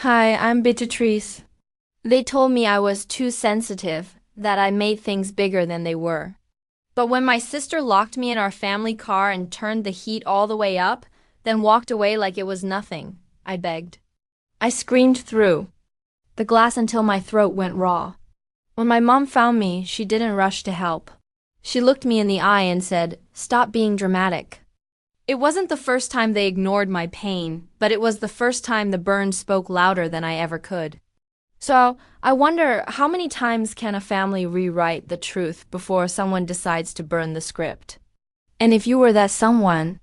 Hi, I'm Beatrice. They told me I was too sensitive, that I made things bigger than they were. But when my sister locked me in our family car and turned the heat all the way up, then walked away like it was nothing, I begged. I screamed through the glass until my throat went raw. When my mom found me, she didn't rush to help. She looked me in the eye and said, "Stop being dramatic." It wasn't the first time they ignored my pain, but it was the first time the burn spoke louder than I ever could. So, I wonder how many times can a family rewrite the truth before someone decides to burn the script? And if you were that someone,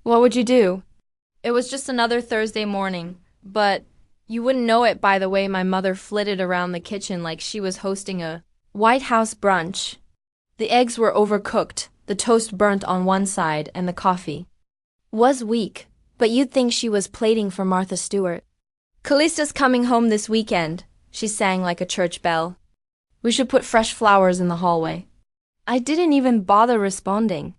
what would you do? It was just another Thursday morning, but you wouldn't know it by the way my mother flitted around the kitchen like she was hosting a White House brunch. The eggs were overcooked, the toast burnt on one side, and the coffee was weak, but you'd think she was plating for Martha Stewart. "Callista's coming home this weekend," she sang like a church bell. "We should put fresh flowers in the hallway." I didn't even bother responding.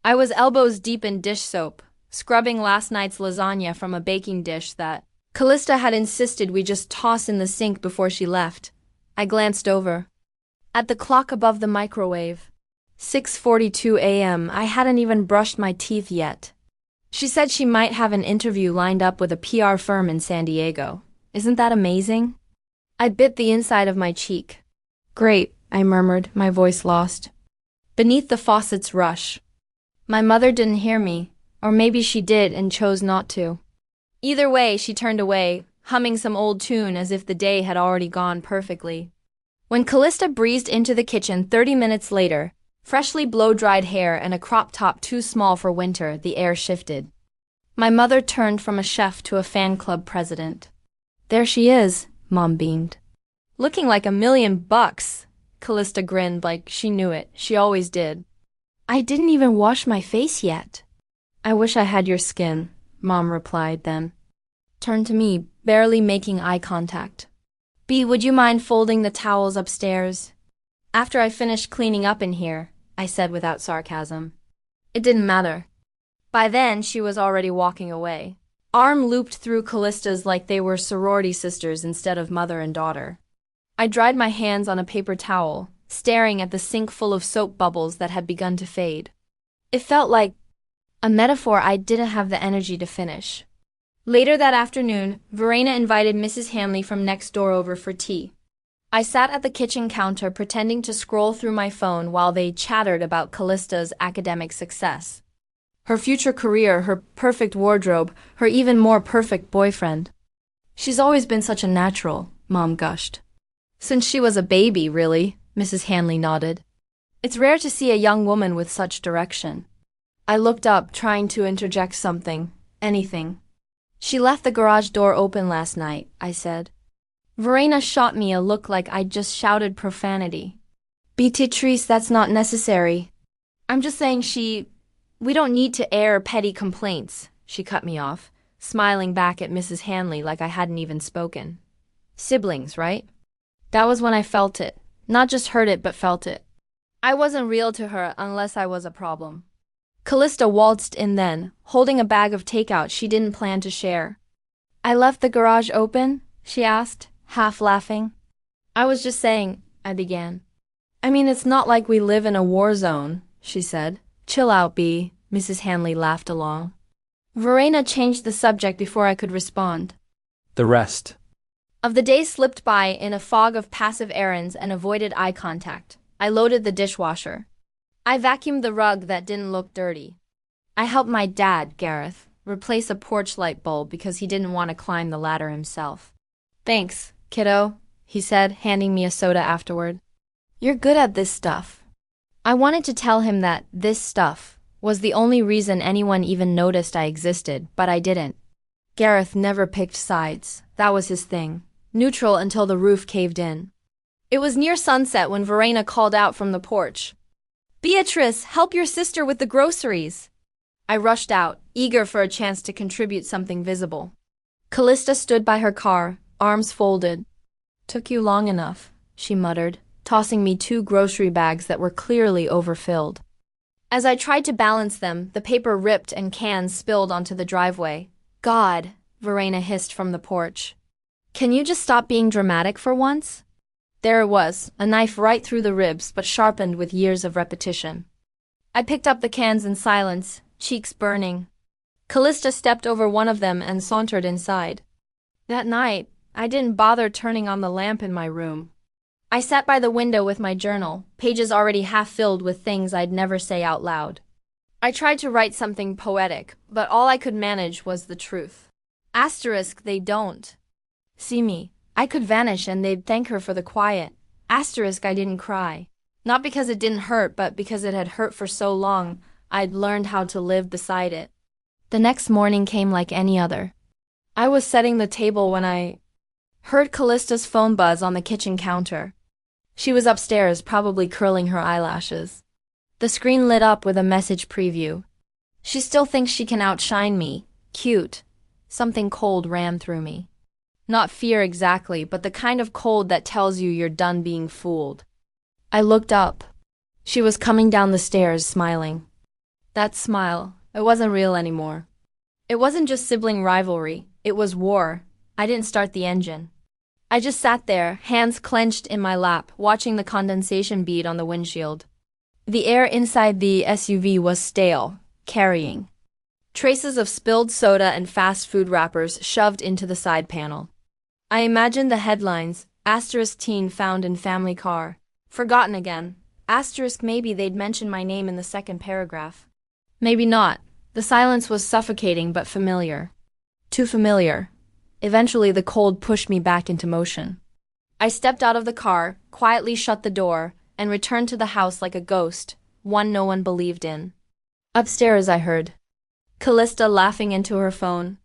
I was elbows deep in dish soap, scrubbing last night's lasagna from a baking dish that Callista had insisted we just toss in the sink before she left. I glanced over at the clock above the microwave. 6:42 a.m. I hadn't even brushed my teeth yet. She said she might have an interview lined up with a PR firm in San Diego. Isn't that amazing? I bit the inside of my cheek. "Great," I murmured, my voice lost beneath the faucet's rush. My mother didn't hear me, or maybe she did and chose not to. Either way, she turned away, humming some old tune as if the day had already gone perfectly. When Callista breezed into the kitchen 30 minutes later, freshly blow-dried hair and a crop top too small for winter, the air shifted. My mother turned from a chef to a fan club president. "There she is," Mom beamed. "Looking like $1,000,000. Callista grinned like she knew it. She always did. "I didn't even wash my face yet." "I wish I had your skin," Mom replied, then turned to me, barely making eye contact. "Bea, would you mind folding the towels upstairs? After I finished cleaning up in here," I said without sarcasm. It didn't matter. By then, she was already walking away, arm looped through Callista's like they were sorority sisters instead of mother and daughter. I dried my hands on a paper towel, staring at the sink full of soap bubbles that had begun to fade. It felt like a metaphor I didn't have the energy to finish. Later that afternoon, Verena invited Mrs. Hanley from next door over for tea. I sat at the kitchen counter pretending to scroll through my phone while they chattered about Callista's academic success, her future career, her perfect wardrobe, her even more perfect boyfriend. "She's always been such a natural," Mom gushed. "Since she was a baby, really," Mrs. Hanley nodded. "It's rare to see a young woman with such direction." I looked up, trying to interject something, anything. "She left the garage door open last night," I said. Verena shot me a look like I'd just shouted profanity. "Beatrice, that's not necessary. I'm just saying we don't need to air petty complaints," she cut me off, smiling back at Mrs. Hanley like I hadn't even spoken. "Siblings, right?" That was when I felt it. Not just heard it, but felt it. I wasn't real to her unless I was a problem. Callista waltzed in then, holding a bag of takeout she didn't plan to share. "I left the garage open?" she asked, half laughing. "I was just saying," I began. "I mean, it's not like we live in a war zone," she said. "Chill out, Bea," Mrs. Hanley laughed along. Verena changed the subject before I could respond. The rest of the day slipped by in a fog of passive errands and avoided eye contact. I loaded the dishwasher. I vacuumed the rug that didn't look dirty. I helped my dad, Gareth, replace a porch light bulb because he didn't want to climb the ladder himself. "Thanks, kiddo," he said, handing me a soda afterward. "You're good at this stuff." I wanted to tell him that this stuff was the only reason anyone even noticed I existed, but I didn't. Gareth never picked sides. That was his thing. Neutral until the roof caved in. It was near sunset when Verena called out from the porch. "Beatrice, help your sister with the groceries." I rushed out, eager for a chance to contribute something visible. Callista stood by her car, arms folded. "Took you long enough," she muttered, tossing me 2 grocery bags that were clearly overfilled. As I tried to balance them, the paper ripped and cans spilled onto the driveway. "God," Verena hissed from the porch. Can you just stop being dramatic for once? There it was, a knife right through the ribs but sharpened with years of repetition. I picked up the cans in silence, cheeks burning. Callista stepped over one of them and sauntered inside. That night, I didn't bother turning on the lamp in my room. I sat by the window with my journal, pages already half filled with things I'd never say out loud. I tried to write something poetic, but all I could manage was the truth. Asterisk, they don't see me. I could vanish and they'd thank her for the quiet. Asterisk, I didn't cry. Not because it didn't hurt, but because it had hurt for so long, I'd learned how to live beside it. The next morning came like any other. I was setting the table when I heard Callista's phone buzz on the kitchen counter. She was upstairs, probably curling her eyelashes. The screen lit up with a message preview. She still thinks she can outshine me. Cute. Something cold ran through me. Not fear exactly, but the kind of cold that tells you you're done being fooled. I looked up. She was coming down the stairs, smiling. That smile, it wasn't real anymore. It wasn't just sibling rivalry, it was war. I didn't start the engine. I just sat there, hands clenched in my lap, watching the condensation bead on the windshield. The air inside the SUV was stale, carrying traces of spilled soda and fast food wrappers shoved into the side panel. I imagined the headlines, asterisk teen found in family car. Forgotten again. Asterisk maybe they'd mention my name in the second paragraph. Maybe not. The silence was suffocating but familiar. Too familiar. Eventually the cold pushed me back into motion. I stepped out of the car, quietly shut the door, and returned to the house like a ghost, one no one believed in. Upstairs I heard Callista laughing into her phone.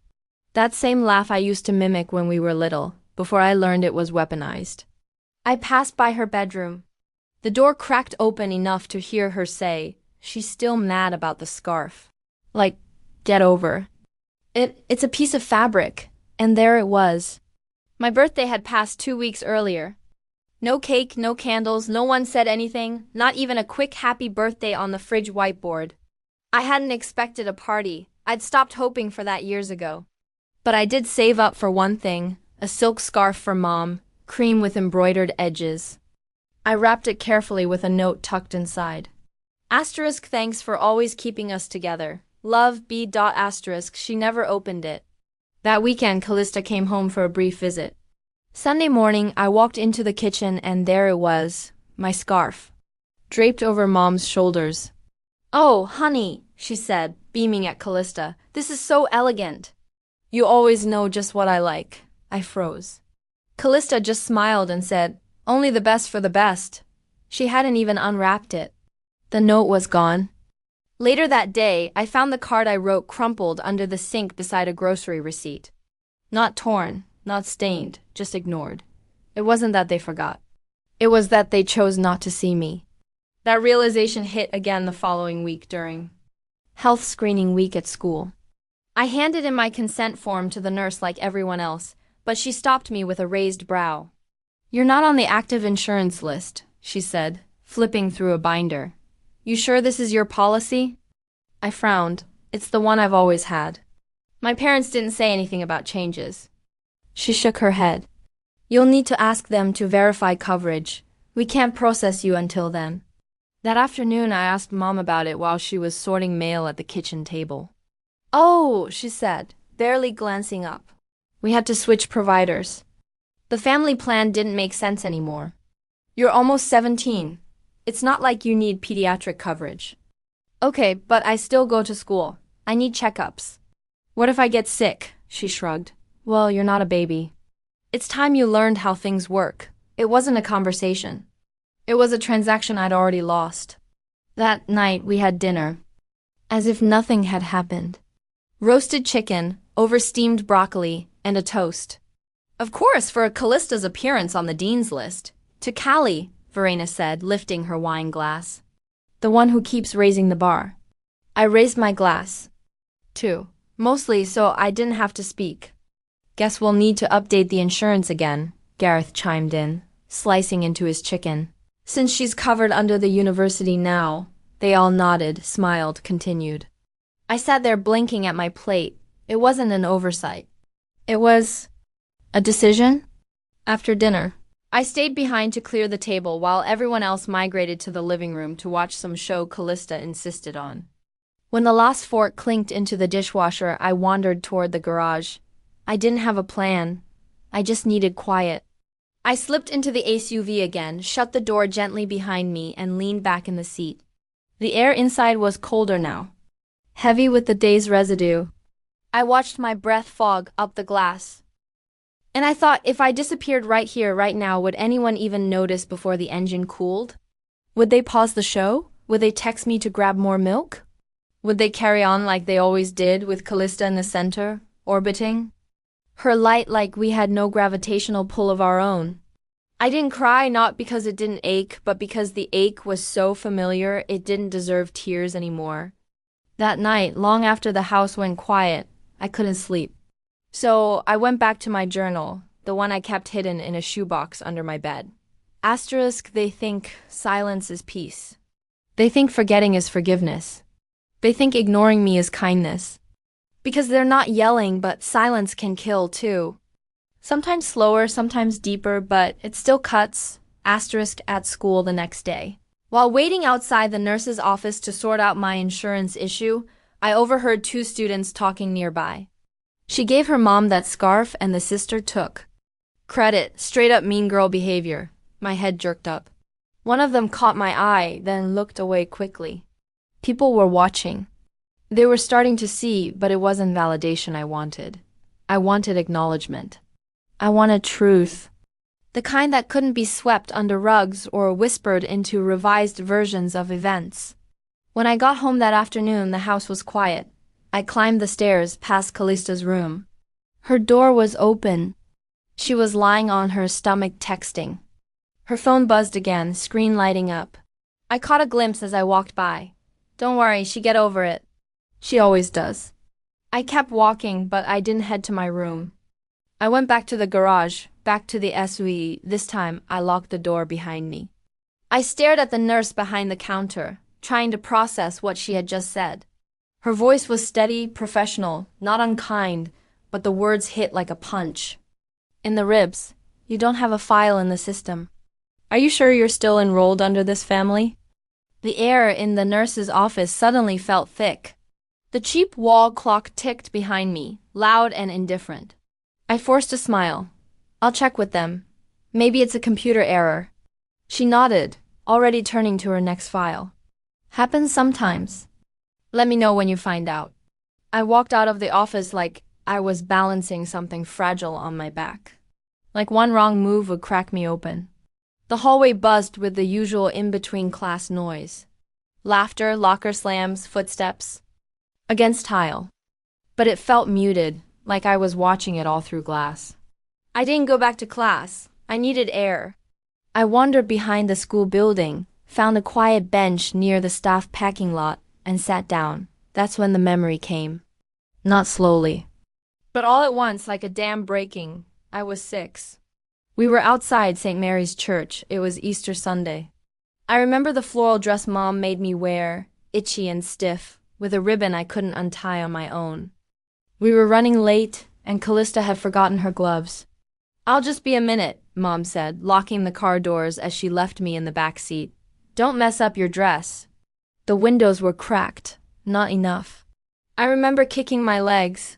That same laugh I used to mimic when we were little, before I learned it was weaponized. I passed by her bedroom. The door cracked open enough to hear her say, she's still mad about the scarf. Like, get over. It's a piece of fabric. And there it was. My birthday had passed 2 weeks earlier. No cake, no candles, no one said anything, not even a quick happy birthday on the fridge whiteboard. I hadn't expected a party. I'd stopped hoping for that years ago. But I did save up for one thing, a silk scarf for Mom, cream with embroidered edges. I wrapped it carefully with a note tucked inside. Asterisk, thanks for always keeping us together. Love, B. Asterisk, she never opened it. That weekend, Callista came home for a brief visit. Sunday morning, I walked into the kitchen and there it was, my scarf, draped over Mom's shoulders. Oh, honey, she said, beaming at Callista. This is so elegant. You always know just what I like. I froze. Callista just smiled and said, only the best for the best. She hadn't even unwrapped it. The note was gone. Later that day, I found the card I wrote crumpled under the sink beside a grocery receipt. Not torn, not stained, just ignored. It wasn't that they forgot. It was that they chose not to see me. That realization hit again the following week during health screening week at school. I handed in my consent form to the nurse like everyone else, but she stopped me with a raised brow. You're not on the active insurance list, she said, flipping through a binder. You sure this is your policy? I frowned. It's the one I've always had. My parents didn't say anything about changes. She shook her head. You'll need to ask them to verify coverage. We can't process you until then. That afternoon I asked Mom about it while she was sorting mail at the kitchen table. Oh, she said, barely glancing up. We had to switch providers. The family plan didn't make sense anymore. You're almost 17. It's not like you need pediatric coverage. Okay, but I still go to school. I need checkups. What if I get sick? She shrugged. Well, you're not a baby. It's time you learned how things work. It wasn't a conversation. It was a transaction I'd already lost. That night we had dinner. As if nothing had happened. Roasted chicken, over-steamed broccoli, and a toast. Of course, for Callista's appearance on the dean's list. To Callie, Verena said, lifting her wine glass. The one who keeps raising the bar. I raised my glass, too, mostly so I didn't have to speak. Guess we'll need to update the insurance again, Gareth chimed in, slicing into his chicken. Since she's covered under the university now. They all nodded, smiled, continued. I sat there blinking at my plate. It wasn't an oversight. It was a decision? After dinner, I stayed behind to clear the table while everyone else migrated to the living room to watch some show Callista insisted on. When the last fork clinked into the dishwasher, I wandered toward the garage. I didn't have a plan. I just needed quiet. I slipped into the SUV again, shut the door gently behind me, and leaned back in the seat. The air inside was colder now, heavy with the day's residue. I watched my breath fog up the glass. And I thought, if I disappeared right here, right now, would anyone even notice before the engine cooled? Would they pause the show? Would they text me to grab more milk? Would they carry on like they always did, with Callista in the center, orbiting her light like we had no gravitational pull of our own? I didn't cry, not because it didn't ache, but because the ache was so familiar it didn't deserve tears anymore. That night, long after the house went quiet, I couldn't sleep. So I went back to my journal, the one I kept hidden in a shoebox under my bed. Asterisk, they think silence is peace. They think forgetting is forgiveness. They think ignoring me is kindness. Because they're not yelling, but silence can kill too. Sometimes slower, sometimes deeper, but it still cuts. Asterisk at school the next day. While waiting outside the nurse's office to sort out my insurance issue, I overheard two students talking nearby. She gave her mom that scarf and the sister took credit. Straight up mean girl behavior. My head jerked up. One of them caught my eye, then looked away quickly. People were watching. They were starting to see, but it wasn't validation I wanted. I wanted acknowledgement. I wanted truth. The kind that couldn't be swept under rugs or whispered into revised versions of events. When I got home that afternoon, the house was quiet. I climbed the stairs past Callista's room. Her door was open. She was lying on her stomach texting. Her phone buzzed again, screen lighting up. I caught a glimpse as I walked by. Don't worry, she get over it. She always does. I kept walking, but I didn't head to my room. I went back to the garage, back to the SUV. This time, I locked the door behind me. I stared at the nurse behind the counter, trying to process what she had just said. Her voice was steady, professional, not unkind, but the words hit like a punch. In the ribs. You don't have a file in the system. Are you sure you're still enrolled under this family? The air in the nurse's office suddenly felt thick. The cheap wall clock ticked behind me, loud and indifferent. I forced a smile. I'll check with them. Maybe it's a computer error. She nodded, already turning to her next file. Happens sometimes. Let me know when you find out. I walked out of the office like I was balancing something fragile on my back. Like one wrong move would crack me open. The hallway buzzed with the usual in-between class noise. Laughter, locker slams, footsteps. Against tile. But it felt muted, like I was watching it all through glass. I didn't go back to class. I needed air. I wandered behind the school building, found a quiet bench near the staff parking lot, and sat down. That's when the memory came. Not slowly, but all at once, like a dam breaking. I was 6. We were outside St. Mary's Church. It was Easter Sunday. I remember the floral dress Mom made me wear, itchy and stiff, with a ribbon I couldn't untie on my own. We were running late, and Callista had forgotten her gloves. I'll just be a minute, Mom said, locking the car doors as she left me in the back seat. Don't mess up your dress. The windows were cracked, not enough. I remember kicking my legs,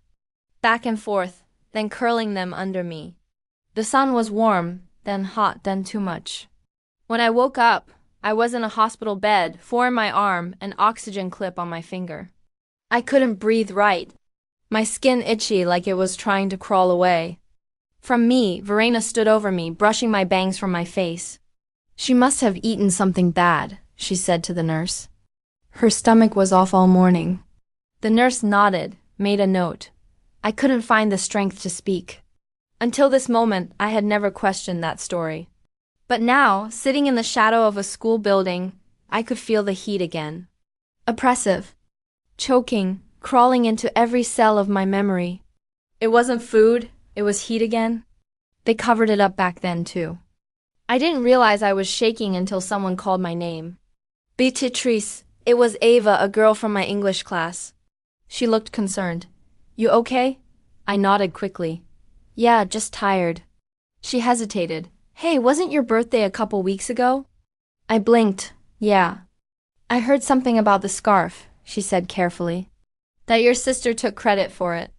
back and forth, then curling them under me. The sun was warm, then hot, then too much. When I woke up, I was in a hospital bed, 4 in my arm, an oxygen clip on my finger. I couldn't breathe right. My skin itchy like it was trying to crawl away. From me, Verena stood over me, brushing my bangs from my face. She must have eaten something bad, she said to the nurse. Her stomach was off all morning. The nurse nodded, made a note. I couldn't find the strength to speak. Until this moment, I had never questioned that story. But now, sitting in the shadow of a school building, I could feel the heat again. Oppressive. Choking, crawling into every cell of my memory. It wasn't food, it was heat again. They covered it up back then, too. I didn't realize I was shaking until someone called my name. Beatrice. It was Ava, a girl from my English class. She looked concerned. You okay? I nodded quickly. Yeah, just tired. She hesitated. Hey, wasn't your birthday a couple weeks ago? I blinked. Yeah. I heard something about the scarf, she said carefully. That your sister took credit for it.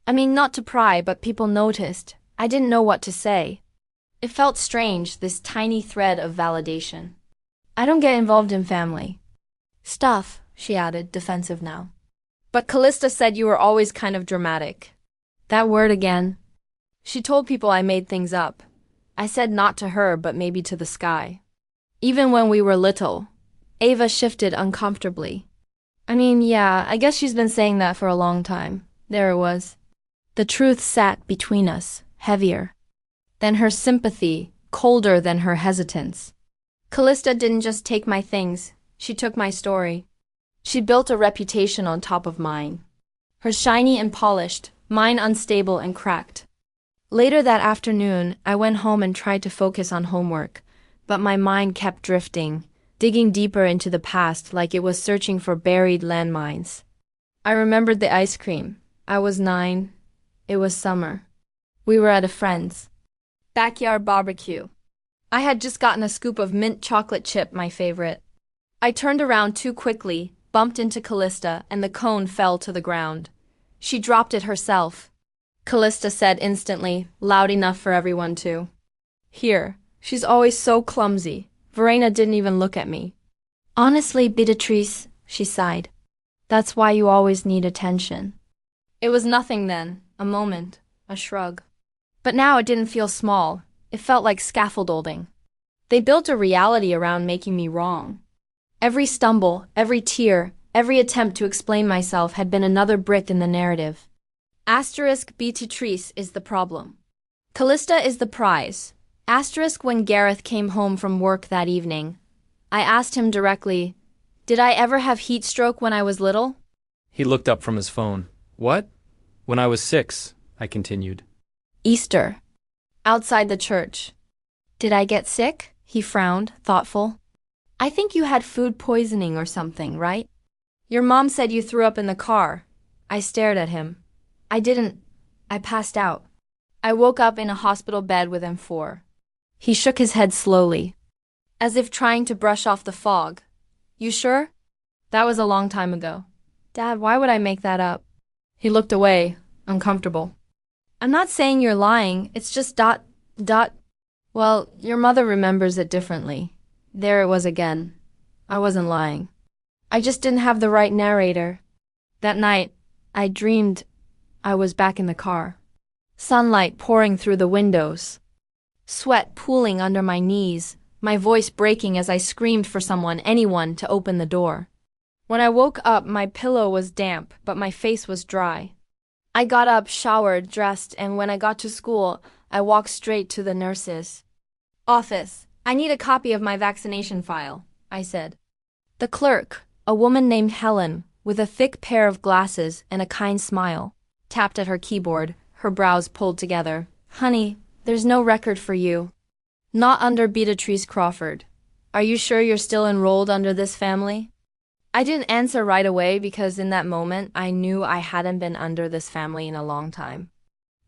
I mean, not to pry, but people noticed. I didn't know what to say. It felt strange, this tiny thread of validation. I don't get involved in family stuff, she added, defensive now. But Callista said you were always kind of dramatic. That word again. She told people I made things up. I said not to her, but maybe to the sky. Even when we were little. Ava shifted uncomfortably. I mean, yeah, I guess she's been saying that for a long time. There it was. The truth sat between us, heavier than her sympathy, colder than her hesitance. Callista didn't just take my things, she took my story. She built a reputation on top of mine. Hers shiny and polished, mine unstable and cracked. Later that afternoon, I went home and tried to focus on homework, but my mind kept drifting, digging deeper into the past like it was searching for buried landmines. I remembered the ice cream. I was 9. It was summer. We were at a friend's backyard barbecue. I had just gotten a scoop of mint chocolate chip, my favorite. I turned around too quickly, bumped into Callista, and the cone fell to the ground. She dropped it herself. Callista said instantly, loud enough for everyone to hear. She's always so clumsy. Verena didn't even look at me. Honestly, Beatrice, she sighed. That's why you always need attention. It was nothing then, a moment, a shrug. But now it didn't feel small. It felt like scaffolding. They built a reality around making me wrong. Every stumble, every tear, every attempt to explain myself had been another brick in the narrative. Asterisk Beatrice is the problem. Callista is the prize. Asterisk when Gareth came home from work that evening. I asked him directly, did I ever have heat stroke when I was little? He looked up from his phone. What? When I was 6, I continued. Easter. Outside the church. Did I get sick? He frowned, thoughtful. I think you had food poisoning or something, right? Your mom said you threw up in the car. I stared at him. I didn't. I passed out. I woke up in a hospital bed with M4. He shook his head slowly, as if trying to brush off the fog. You sure? That was a long time ago. Dad, why would I make that up? He looked away, uncomfortable. I'm not saying you're lying, it's just ... Well, your mother remembers it differently. There it was again. I wasn't lying. I just didn't have the right narrator. That night, I dreamed I was back in the car. Sunlight pouring through the windows. Sweat pooling under my knees, my voice breaking as I screamed for someone, anyone, to open the door. When I woke up, my pillow was damp, but my face was dry. I got up, showered, dressed, and when I got to school, I walked straight to the nurse's office. I need a copy of my vaccination file, I said. The clerk, a woman named Helen, with a thick pair of glasses and a kind smile, tapped at her keyboard, her brows pulled together. Honey, there's no record for you. Not under Beatrice Crawford. Are you sure you're still enrolled under this family? I didn't answer right away because in that moment I knew I hadn't been under this family in a long time.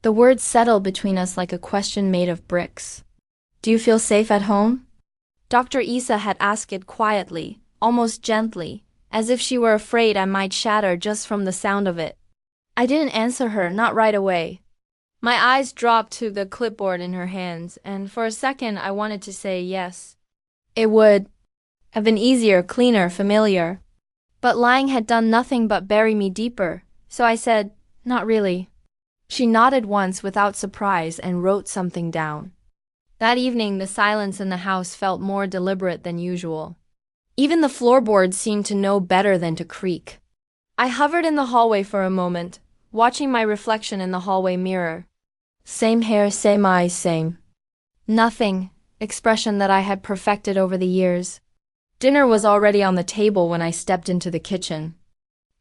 The words settled between us like a question made of bricks. Do you feel safe at home? Dr. Issa had asked it quietly, almost gently, as if she were afraid I might shatter just from the sound of it. I didn't answer her, not right away. My eyes dropped to the clipboard in her hands, and for a second I wanted to say yes. It would have been easier, cleaner, familiar. But lying had done nothing but bury me deeper, so I said, not really. She nodded once without surprise and wrote something down. That evening the silence in the house felt more deliberate than usual. Even the floorboards seemed to know better than to creak. I hovered in the hallway for a moment, watching my reflection in the hallway mirror. Same hair, same eyes, same. Nothing, expression that I had perfected over the years. Dinner was already on the table when I stepped into the kitchen.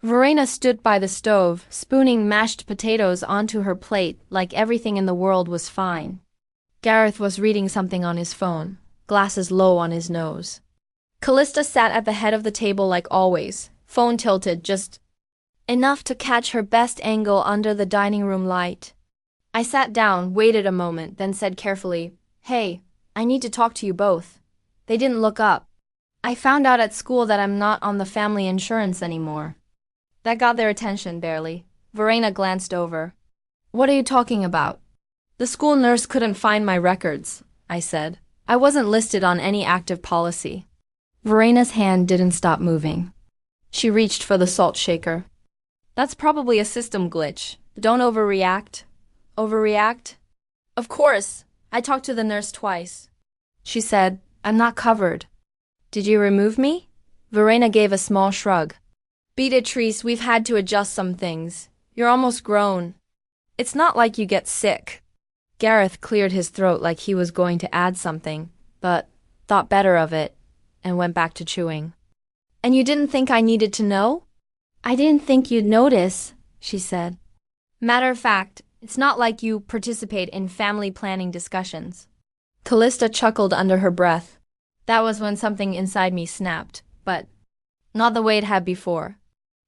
Verena stood by the stove, spooning mashed potatoes onto her plate like everything in the world was fine. Gareth was reading something on his phone, glasses low on his nose. Callista sat at the head of the table like always, phone tilted just enough to catch her best angle under the dining room light. I sat down, waited a moment, then said carefully, "Hey, I need to talk to you both." They didn't look up. "I found out at school that I'm not on the family insurance anymore." That got their attention barely. Verena glanced over. "What are you talking about?" "The school nurse couldn't find my records," I said. "I wasn't listed on any active policy." Verena's hand didn't stop moving. She reached for the salt shaker. "That's probably a system glitch. Don't overreact." "Overreact?" "Of course. I talked to the nurse twice. She said, 'I'm not covered.'" "Did you remove me?" Verena gave a small shrug. "Beatrice, we've had to adjust some things. You're almost grown. It's not like you get sick." Gareth cleared his throat like he was going to add something, but thought better of it and went back to chewing. "And you didn't think I needed to know?" "I didn't think you'd notice," she said. "Matter of fact, it's not like you participate in family planning discussions." Callista chuckled under her breath. That was when something inside me snapped, but not the way it had before.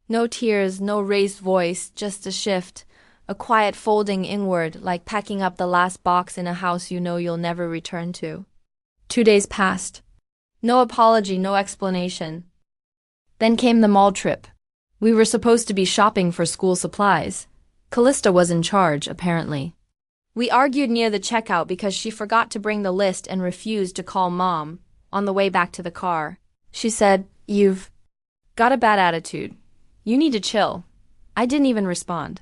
No tears, no raised voice, just a shift, a quiet folding inward, like packing up the last box in a house you know you'll never return to. 2 days passed. No apology, no explanation. Then came the mall trip. We were supposed to be shopping for school supplies. Callista was in charge, apparently. We argued near the checkout because she forgot to bring the list and refused to call Mom. On the way back to the car, she said, "You've got a bad attitude. You need to chill." I didn't even respond.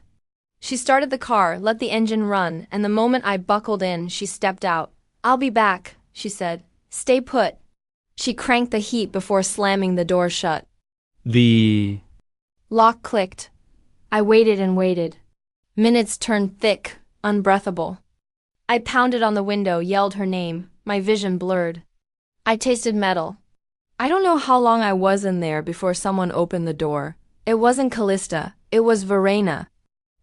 She started the car, let the engine run, and the moment I buckled in, she stepped out. "I'll be back," she said. "Stay put." She cranked the heat before slamming the door shut. The lock clicked. I waited and waited. Minutes turned thick, unbreathable. I pounded on the window, yelled her name, my vision blurred. I tasted metal. I don't know how long I was in there before someone opened the door. It wasn't Callista, it was Verena.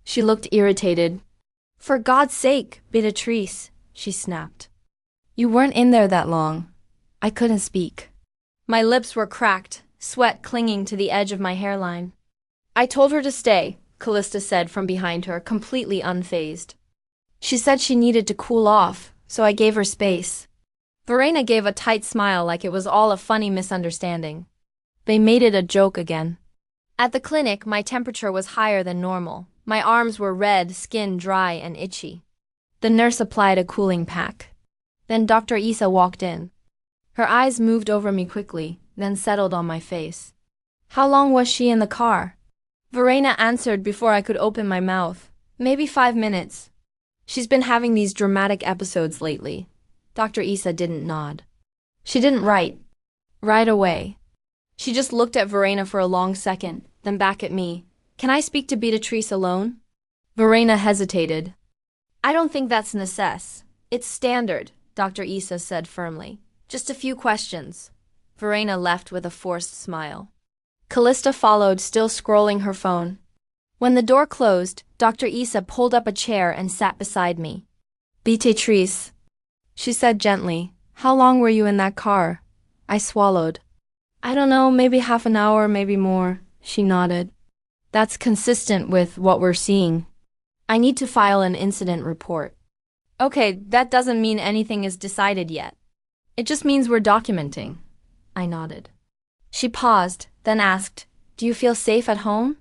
She looked irritated. "For God's sake, Beatrice," she snapped. "You weren't in there that long." I couldn't speak. My lips were cracked, sweat clinging to the edge of my hairline. "I told her to stay," Callista said from behind her, completely unfazed. "She said she needed to cool off, so I gave her space." Verena gave a tight smile like it was all a funny misunderstanding. They made it a joke again. At the clinic, my temperature was higher than normal. My arms were red, skin dry and itchy. The nurse applied a cooling pack. Then Dr. Issa walked in. Her eyes moved over me quickly, then settled on my face. "How long was she in the car?" Verena answered before I could open my mouth. "Maybe 5 minutes. She's been having these dramatic episodes lately." Dr. Issa didn't nod. "She didn't write right away." She just looked at Verena for a long second, then back at me. "Can I speak to Beatrice alone?" Verena hesitated. "I don't think that's necess. It's standard," Dr. Issa said firmly. "Just a few questions." Verena left with a forced smile. Callista followed, still scrolling her phone. When the door closed, Dr. Issa pulled up a chair and sat beside me. "Beatrice," she said gently, "how long were you in that car?" I swallowed. "I don't know, maybe half an hour, maybe more," she nodded. "That's consistent with what we're seeing. I need to file an incident report." "Okay, that doesn't mean anything is decided yet. It just means we're documenting." I nodded. She paused, then asked, "Do you feel safe at home?"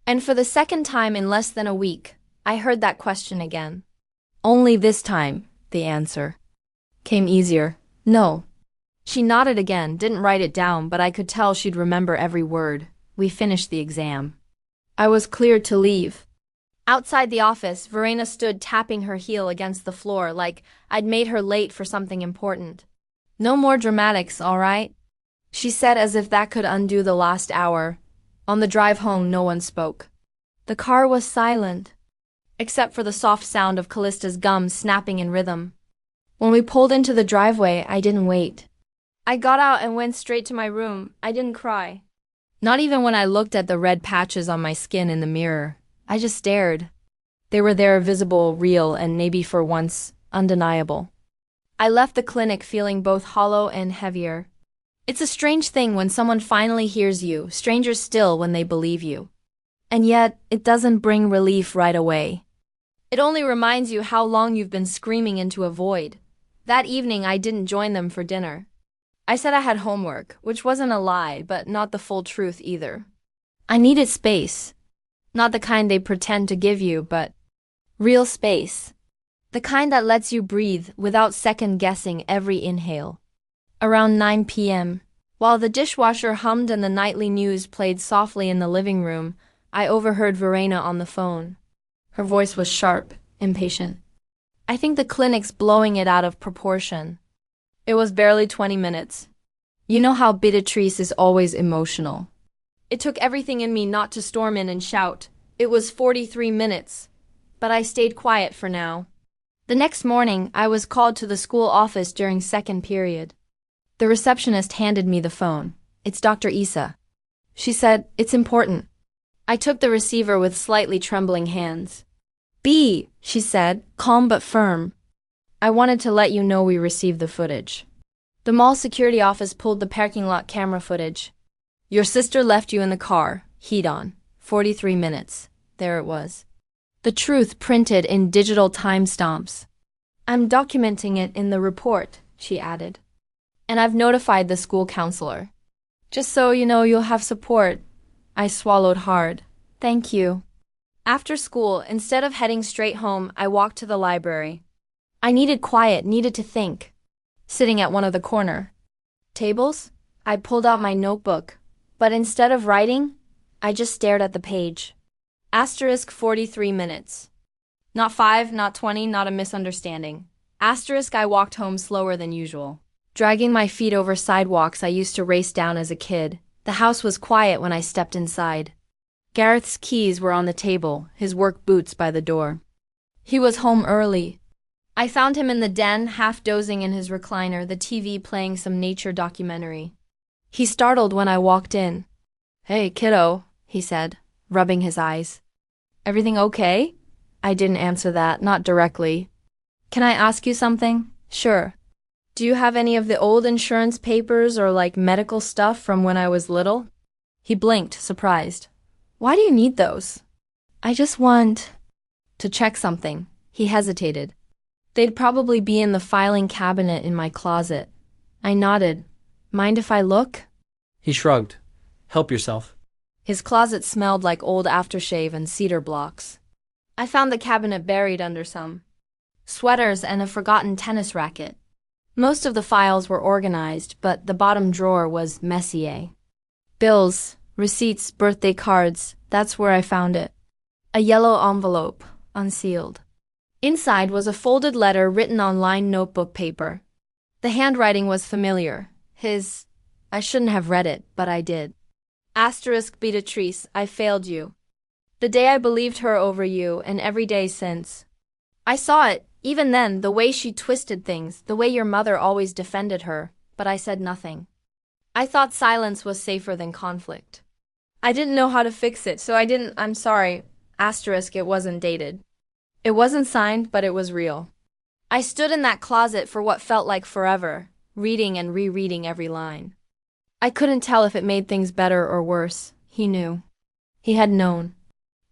And for the second time in less than a week, I heard that question again. Only this time, the answer came easier. "No." She nodded again, didn't write it down, but I could tell she'd remember every word. We finished the exam. I was cleared to leave. Outside the office, Verena stood tapping her heel against the floor like I'd made her late for something important. "No more dramatics, all right?" she said as if that could undo the last hour. On the drive home, no one spoke. The car was silent, except for the soft sound of Callista's gums snapping in rhythm. When we pulled into the driveway, I didn't wait. I got out and went straight to my room. I didn't cry. Not even when I looked at the red patches on my skin in the mirror. I just stared. They were there, visible, real, and maybe for once, undeniable. I left the clinic feeling both hollow and heavier. It's a strange thing when someone finally hears you, stranger still when they believe you. And yet, it doesn't bring relief right away. It only reminds you how long you've been screaming into a void. That evening, I didn't join them for dinner. I said I had homework, which wasn't a lie, but not the full truth either. I needed space. Not the kind they pretend to give you, but real space. The kind that lets you breathe without second-guessing every inhale. Around 9 p.m., while the dishwasher hummed and the nightly news played softly in the living room, I overheard Verena on the phone. Her voice was sharp, impatient. I think the clinic's blowing it out of proportion. It was barely 20 minutes. You know how Beatrice is always emotional. It took everything in me not to storm in and shout. It was 43 minutes. But I stayed quiet for now. The next morning, I was called to the school office during second period. The receptionist handed me the phone. It's Dr. Issa. She said, it's important. I took the receiver with slightly trembling hands. B, she said, calm but firm. I wanted to let you know we received the footage. The mall security office pulled the parking lot camera footage. Your sister left you in the car, heat on. 43 minutes. There it was. The truth printed in digital timestamps. I'm documenting it in the report, she added. And I've notified the school counselor. Just so you know you'll have support. I swallowed hard. Thank you. After school, instead of heading straight home, I walked to the library. I needed quiet, needed to think. Sitting at one of the corner tables, I pulled out my notebook, but instead of writing, I just stared at the page. Asterisk 43 minutes. Not 5, not 20, not a misunderstanding. Asterisk I walked home slower than usual. Dragging my feet over sidewalks I used to race down as a kid. The house was quiet when I stepped inside. Gareth's keys were on the table, his work boots by the door. He was home early. I found him in the den, half dozing in his recliner, the TV playing some nature documentary. He startled when I walked in. Hey, kiddo, he said, rubbing his eyes. Everything okay? I didn't answer that, not directly. Can I ask you something? Sure. Do you have any of the old insurance papers or medical stuff from when I was little? He blinked, surprised. Why do you need those? I just want to check something. He hesitated. They'd probably be in the filing cabinet in my closet. I nodded. Mind if I look? He shrugged. Help yourself. His closet smelled like old aftershave and cedar blocks. I found the cabinet buried under some sweaters and a forgotten tennis racket. Most of the files were organized, but the bottom drawer was Messier. Bills, receipts, birthday cards, that's where I found it. A yellow envelope, unsealed. Inside was a folded letter written on lined notebook paper. The handwriting was familiar. I shouldn't have read it, but I did. Asterisk Beatrice, I failed you. The day I believed her over you, and every day since. I saw it, even then, the way she twisted things, the way your mother always defended her, but I said nothing. I thought silence was safer than conflict. I didn't know how to fix it, so I'm sorry. Asterisk, it wasn't dated. It wasn't signed, but it was real. I stood in that closet for what felt like forever, reading and rereading every line. I couldn't tell if it made things better or worse. He knew. He had known.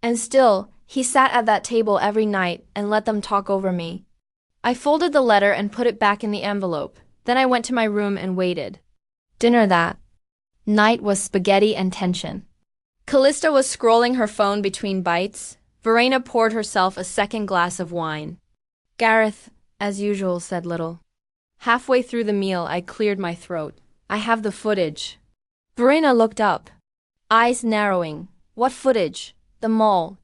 And still, he sat at that table every night and let them talk over me. I folded the letter and put it back in the envelope. Then I went to my room and waited. Dinner that night was spaghetti and tension. Callista was scrolling her phone between bites. Verena poured herself a second glass of wine. Gareth, as usual, said little. Halfway through the meal, I cleared my throat. I have the footage. Verena looked up, eyes narrowing. What footage? The mall.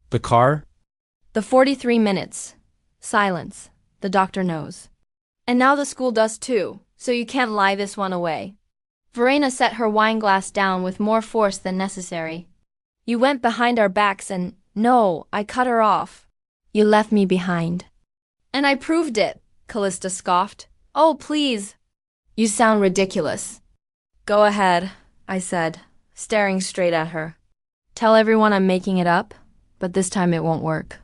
The car? The 43 minutes. Silence. The doctor knows. And now the school does too, so you can't lie this one away. Verena set her wineglass down with more force than necessary. You went behind our backs and... No, I cut her off. You left me behind. And I proved it, Callista scoffed. Oh, please. You sound ridiculous. Go ahead, I said, staring straight at her. Tell everyone I'm making it up, but this time it won't work.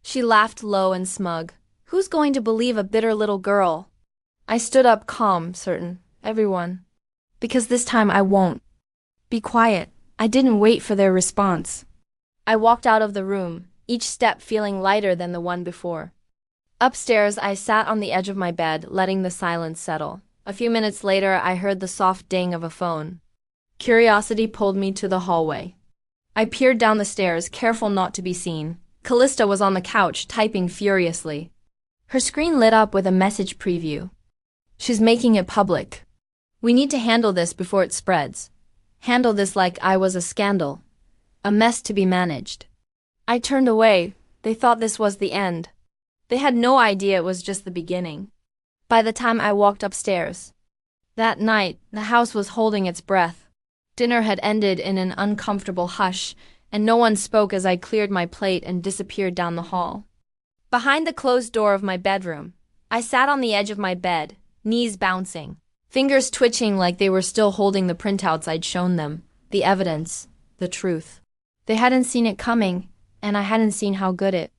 She laughed low and smug. Who's going to believe a bitter little girl? I stood up calm, certain. Everyone. Because this time I won't. Be quiet. I didn't wait for their response. I walked out of the room, each step feeling lighter than the one before. Upstairs, I sat on the edge of my bed, letting the silence settle. A few minutes later, I heard the soft ding of a phone. Curiosity pulled me to the hallway. I peered down the stairs, careful not to be seen. Callista was on the couch, typing furiously. Her screen lit up with a message preview. She's making it public. We need to handle this before it spreads. Handle this like I was a scandal. A mess to be managed. I turned away. They thought this was the end. They had no idea it was just the beginning. By the time I walked upstairs. That night, the house was holding its breath. Dinner had ended in an uncomfortable hush, and no one spoke as I cleared my plate and disappeared down the hall. Behind the closed door of my bedroom, I sat on the edge of my bed, knees bouncing, fingers twitching like they were still holding the printouts I'd shown them, the evidence, the truth. They hadn't seen it coming, and I hadn't seen how good it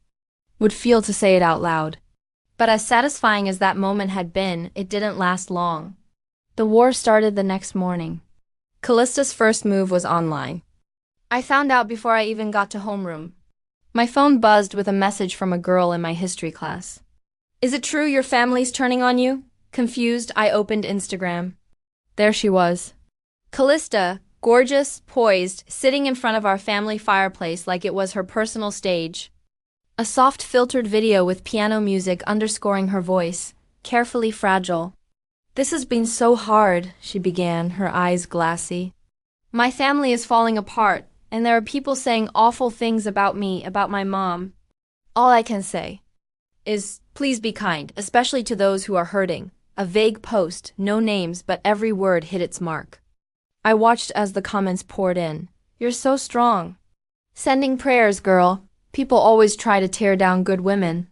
would feel to say it out loud. But as satisfying as that moment had been, it didn't last long. The war started the next morning. Callista's first move was online. I found out before I even got to homeroom. My phone buzzed with a message from a girl in my history class. Is it true your family's turning on you? Confused, I opened Instagram. There she was. Callista, gorgeous, poised, sitting in front of our family fireplace like it was her personal stage. A soft filtered video with piano music underscoring her voice, carefully fragile. This has been so hard, she began, her eyes glassy. My family is falling apart, and there are people saying awful things about me, about my mom. All I can say is, please be kind, especially to those who are hurting. A vague post, no names, but every word hit its mark. I watched as the comments poured in. You're so strong. Sending prayers, girl. People always try to tear down good women.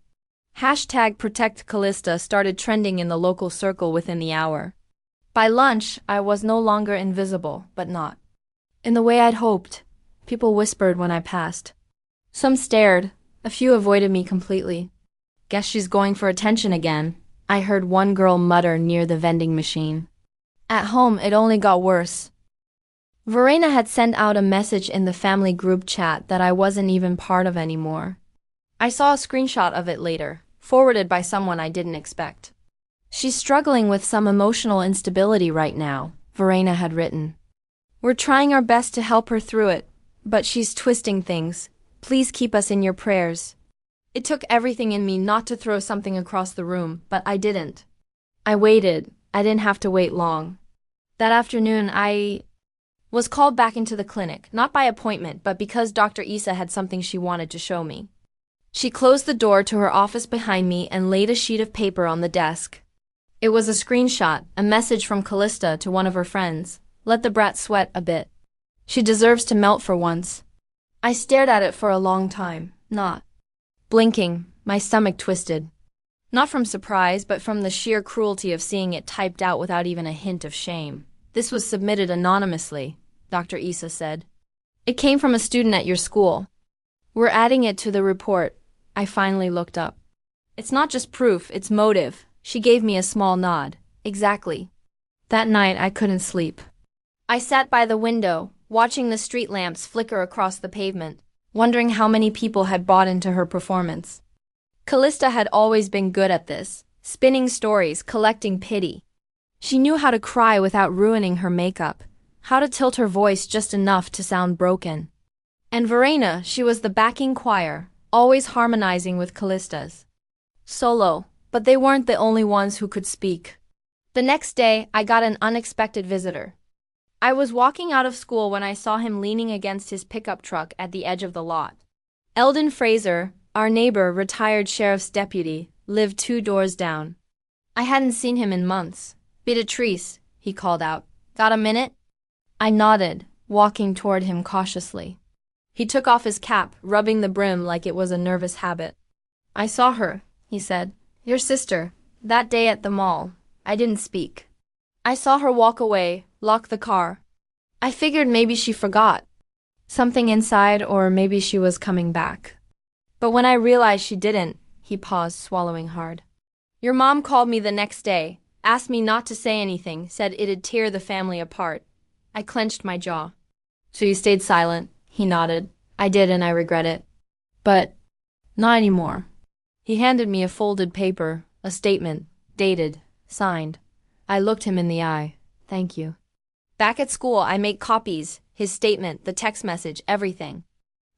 Hashtag Protect Callista started trending in the local circle within the hour. By lunch, I was no longer invisible, but not in the way I'd hoped. People whispered when I passed. Some stared, a few avoided me completely. Guess she's going for attention again, I heard one girl mutter near the vending machine. At home, it only got worse. Verena had sent out a message in the family group chat that I wasn't even part of anymore. I saw a screenshot of it later, forwarded by someone I didn't expect. She's struggling with some emotional instability right now, Verena had written. We're trying our best to help her through it, but she's twisting things. Please keep us in your prayers. It took everything in me not to throw something across the room, but I didn't. I waited. I didn't have to wait long. That afternoon, I was called back into the clinic, not by appointment, but because Dr. Issa had something she wanted to show me. She closed the door to her office behind me and laid a sheet of paper on the desk. It was a screenshot, a message from Callista to one of her friends. Let the brat sweat a bit. She deserves to melt for once. I stared at it for a long time, not blinking, my stomach twisted. Not from surprise, but from the sheer cruelty of seeing it typed out without even a hint of shame. This was submitted anonymously, Dr. Issa said. It came from a student at your school. We're adding it to the report. I finally looked up. It's not just proof, it's motive. She gave me a small nod. Exactly. That night I couldn't sleep. I sat by the window, watching the street lamps flicker across the pavement, wondering how many people had bought into her performance. Callista had always been good at this, spinning stories, collecting pity. She knew how to cry without ruining her makeup, how to tilt her voice just enough to sound broken. And Verena, she was the backing choir, always harmonizing with Callista's solo, but they weren't the only ones who could speak. The next day, I got an unexpected visitor. I was walking out of school when I saw him leaning against his pickup truck at the edge of the lot. Eldon Fraser, our neighbor, retired sheriff's deputy, lived 2 doors down. I hadn't seen him in months. Beatrice, he called out. Got a minute? I nodded, walking toward him cautiously. He took off his cap, rubbing the brim like it was a nervous habit. I saw her, he said. Your sister. That day at the mall. I didn't speak. I saw her walk away, lock the car. I figured maybe she forgot something inside, or maybe she was coming back. But when I realized she didn't, he paused, swallowing hard. Your mom called me the next day, asked me not to say anything, said it'd tear the family apart. I clenched my jaw. So you stayed silent? He nodded. I did, and I regret it. But Not anymore. He handed me a folded paper, a statement, dated, signed. I looked him in the eye. Thank you. Back at school, I made copies, his statement, the text message, everything.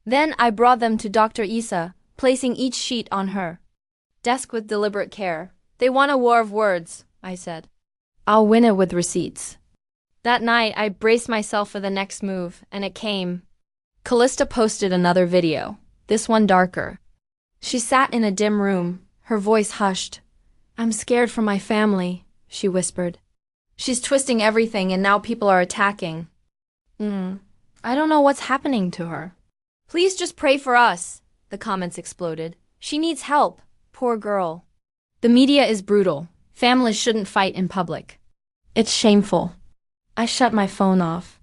Then I brought them to Dr. Isa, placing each sheet on her desk with deliberate care. They want a war of words, I said. I'll win it with receipts. That night, I braced myself for the next move, and it came. Callista posted another video, this one darker. She sat in a dim room, her voice hushed. I'm scared for my family, she whispered. She's twisting everything and now people are attacking. I don't know what's happening to her. Please just pray for us, the comments exploded. She needs help, poor girl. The media is brutal. Families shouldn't fight in public. It's shameful. I shut my phone off.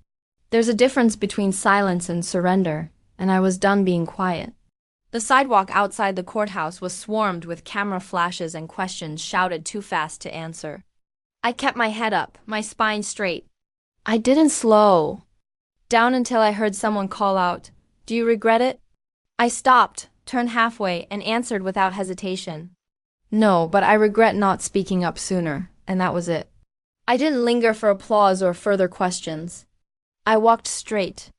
There's a difference between silence and surrender, and I was done being quiet. The sidewalk outside the courthouse was swarmed with camera flashes and questions shouted too fast to answer. I kept my head up, my spine straight. I didn't slow down until I heard someone call out, "Do you regret it?" I stopped, turned halfway, and answered without hesitation. No, but I regret not speaking up sooner, and that was it. I didn't linger for applause or further questions. I walked straight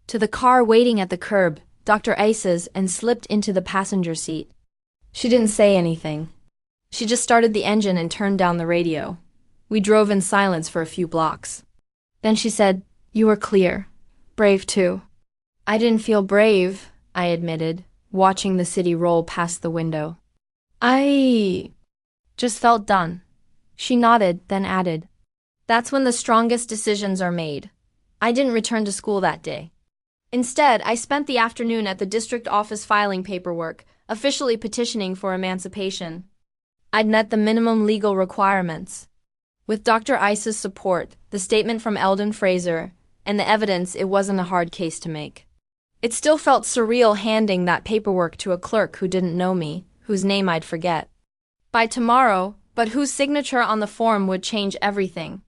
to the car waiting at the curb, Dr. Isa's, and slipped into the passenger seat. She didn't say anything. She just started the engine and turned down the radio. We drove in silence for a few blocks. Then she said, "You were clear. Brave too." I didn't feel brave, I admitted, watching the city roll past the window. I just felt done. She nodded, then added, "That's when the strongest decisions are made." I didn't return to school that day. Instead, I spent the afternoon at the district office filing paperwork, officially petitioning for emancipation. I'd met the minimum legal requirements. With Dr. Isa's support, the statement from Eldon Fraser, and the evidence, it wasn't a hard case to make. It still felt surreal handing that paperwork to a clerk who didn't know me, whose name I'd forget by tomorrow, but whose signature on the form would change everything.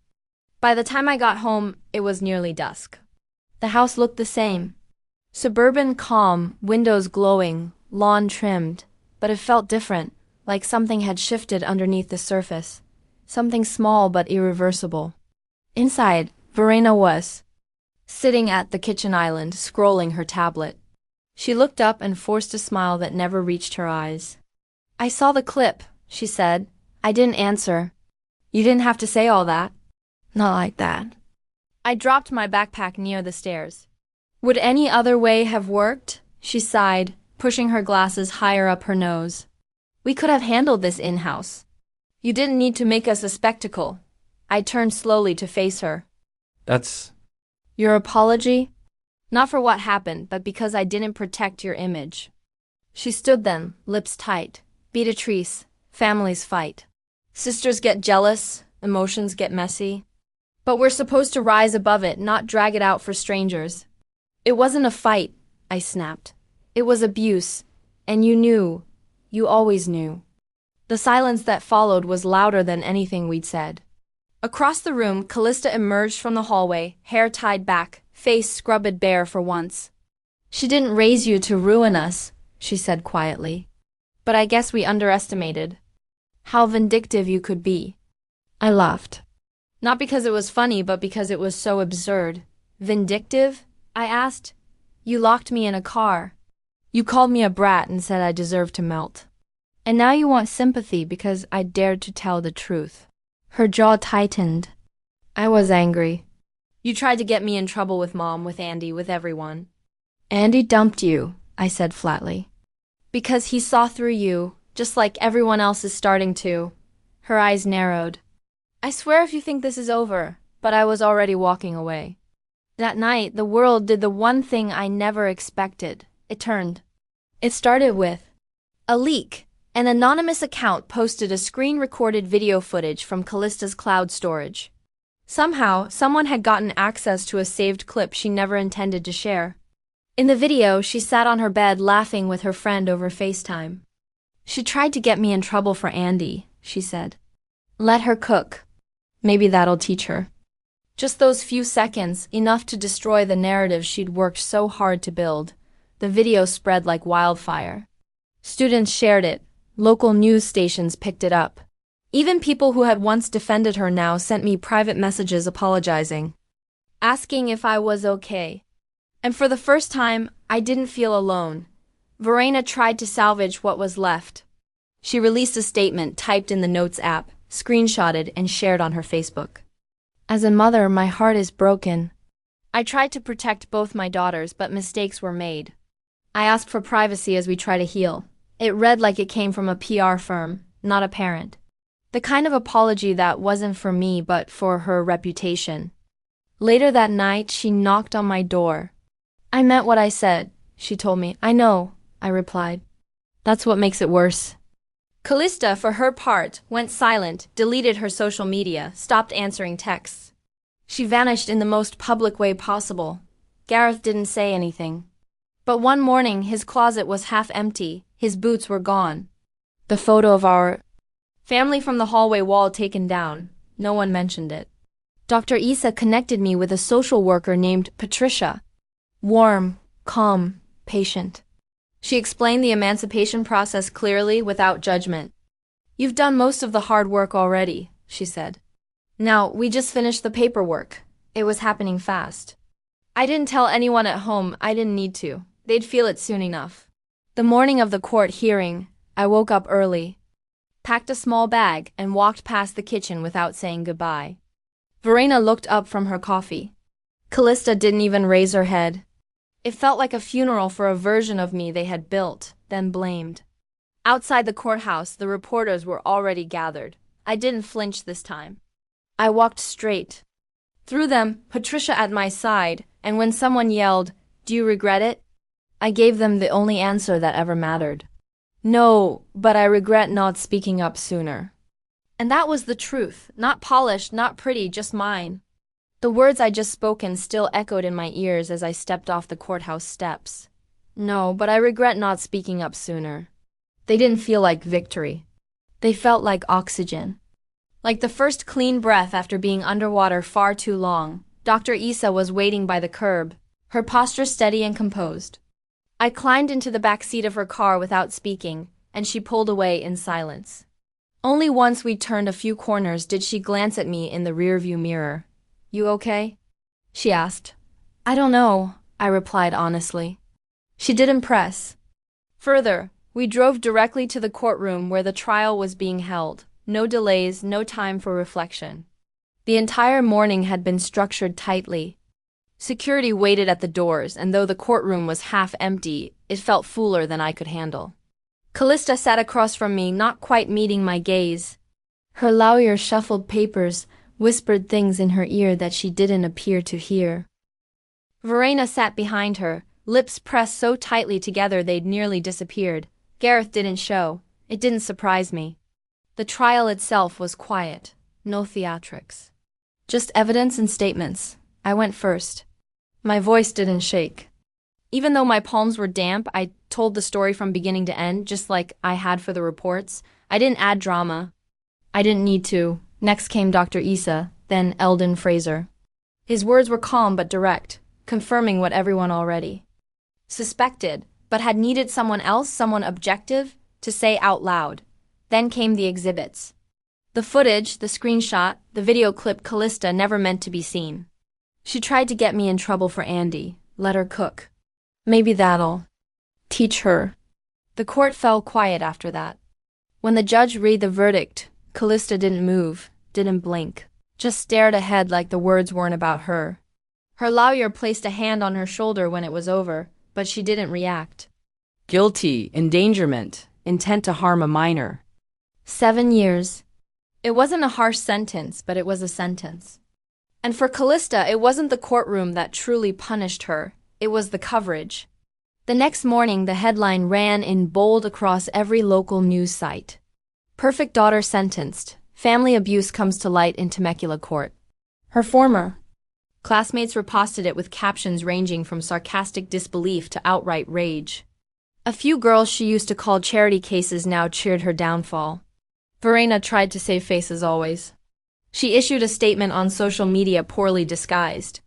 By the time I got home, it was nearly dusk. The house looked the same. Suburban calm, windows glowing, lawn trimmed, but it felt different, like something had shifted underneath the surface. Something small but irreversible. Inside, Verena was sitting at the kitchen island, scrolling her tablet. She looked up and forced a smile that never reached her eyes. "I saw the clip," she said. I didn't answer. "You didn't have to say all that." "Not like that." I dropped my backpack near the stairs. "Would any other way have worked?" she sighed, pushing her glasses higher up her nose. "We could have handled this in-house. You didn't need to make us a spectacle." I turned slowly to face her. That's... "Your apology? Not for what happened, but because I didn't protect your image." She stood then, lips tight. Beatrice, families fight. Sisters get jealous, emotions get messy. But we're supposed to rise above it, not drag it out for strangers. "It wasn't a fight," I snapped. "It was abuse. And you knew. You always knew." The silence that followed was louder than anything we'd said. Across the room, Callista emerged from the hallway, hair tied back, face scrubbed bare for once. "She didn't raise you to ruin us," she said quietly. "But I guess we underestimated how vindictive you could be." I laughed. Not because it was funny, but because it was so absurd. "Vindictive?" I asked. "You locked me in a car. You called me a brat and said I deserved to melt. And now you want sympathy because I dared to tell the truth." Her jaw tightened. I was angry. "You tried to get me in trouble with Mom, with Andy, with everyone." "Andy dumped you," I said flatly. "Because he saw through you, just like everyone else is starting to." Her eyes narrowed. "I swear if you think this is over," but I was already walking away. That night, the world did the one thing I never expected. It turned. It started with a leak. An anonymous account posted a screen-recorded video footage from Callista's cloud storage. Somehow, someone had gotten access to a saved clip she never intended to share. In the video, she sat on her bed laughing with her friend over FaceTime. "She tried to get me in trouble for Andy," she said. "Let her cook. Maybe that'll teach her." Just those few seconds, enough to destroy the narrative she'd worked so hard to build. The video spread like wildfire. Students shared it. Local news stations picked it up. Even people who had once defended her now sent me private messages apologizing, asking if I was okay. And for the first time, I didn't feel alone. Verena tried to salvage what was left. She released a statement typed in the Notes app, screenshotted and shared on her Facebook. As a mother, my heart is broken. I tried to protect both my daughters, but mistakes were made. I asked for privacy as we try to heal. It read like it came from a PR firm, not a parent. The kind of apology that wasn't for me but for her reputation. Later that night, she knocked on my door. I meant what I said, she told me. I know, I replied. That's what makes it worse. Callista, for her part, went silent, deleted her social media, stopped answering texts. She vanished in the most public way possible. Gareth didn't say anything. But one morning, his closet was half empty, his boots were gone. The photo of our family from the hallway wall taken down. No one mentioned it. Dr. Isa connected me with a social worker named Patricia. Warm, calm, patient. She explained the emancipation process clearly, without judgment. You've done most of the hard work already, she said. Now, we just finished the paperwork. It was happening fast. I didn't tell anyone at home. I didn't need to. They'd feel it soon enough. The morning of the court hearing, I woke up early, packed a small bag, and walked past the kitchen without saying goodbye. Verena looked up from her coffee. Callista didn't even raise her head. It felt like a funeral for a version of me they had built, then blamed. Outside the courthouse, the reporters were already gathered. I didn't flinch this time. I walked straight. Through them, Patricia at my side, and when someone yelled, "Do you regret it?" I gave them the only answer that ever mattered. No, but I regret not speaking up sooner. And that was the truth, not polished, not pretty, just mine. The words I'd just spoken still echoed in my ears as I stepped off the courthouse steps. No, but I regret not speaking up sooner. They didn't feel like victory. They felt like oxygen. Like the first clean breath after being underwater far too long. Dr. Isa was waiting by the curb, her posture steady and composed. I climbed into the back seat of her car without speaking, and she pulled away in silence. Only once we turned a few corners did she glance at me in the rearview mirror. You okay? She asked. I don't know, I replied honestly. She didn't press. Further, we drove directly to the courtroom where the trial was being held. No delays, no time for reflection. The entire morning had been structured tightly. Security waited at the doors, and though the courtroom was half empty, it felt fuller than I could handle. Callista sat across from me, not quite meeting my gaze. Her lawyer shuffled papers, whispered things in her ear that she didn't appear to hear. Verena sat behind her, lips pressed so tightly together they'd nearly disappeared. Gareth didn't show. It didn't surprise me. The trial itself was quiet. No theatrics. Just evidence and statements. I went first. My voice didn't shake. Even though my palms were damp, I told the story from beginning to end, just like I had for the reports. I didn't add drama. I didn't need to. Next came Dr. Isa, then Eldon Fraser. His words were calm but direct, confirming what everyone already suspected, but had needed someone else, someone objective, to say out loud. Then came the exhibits. The footage, the screenshot, the video clip Callista never meant to be seen. She tried to get me in trouble for Andy, let her cook. Maybe that'll teach her. The court fell quiet after that. When the judge read the verdict, Callista didn't move, didn't blink, just stared ahead like the words weren't about her. Her lawyer placed a hand on her shoulder when it was over, but she didn't react. Guilty, endangerment, intent to harm a minor. 7 years. It wasn't a harsh sentence, but it was a sentence. And for Callista, it wasn't the courtroom that truly punished her, it was the coverage. The next morning, the headline ran in bold across every local news site. Perfect daughter sentenced. Family abuse comes to light in Temecula court. Her former classmates reposted it with captions ranging from sarcastic disbelief to outright rage. A few girls she used to call charity cases now cheered her downfall. Verena tried to save face as always. She issued a statement on social media poorly disguised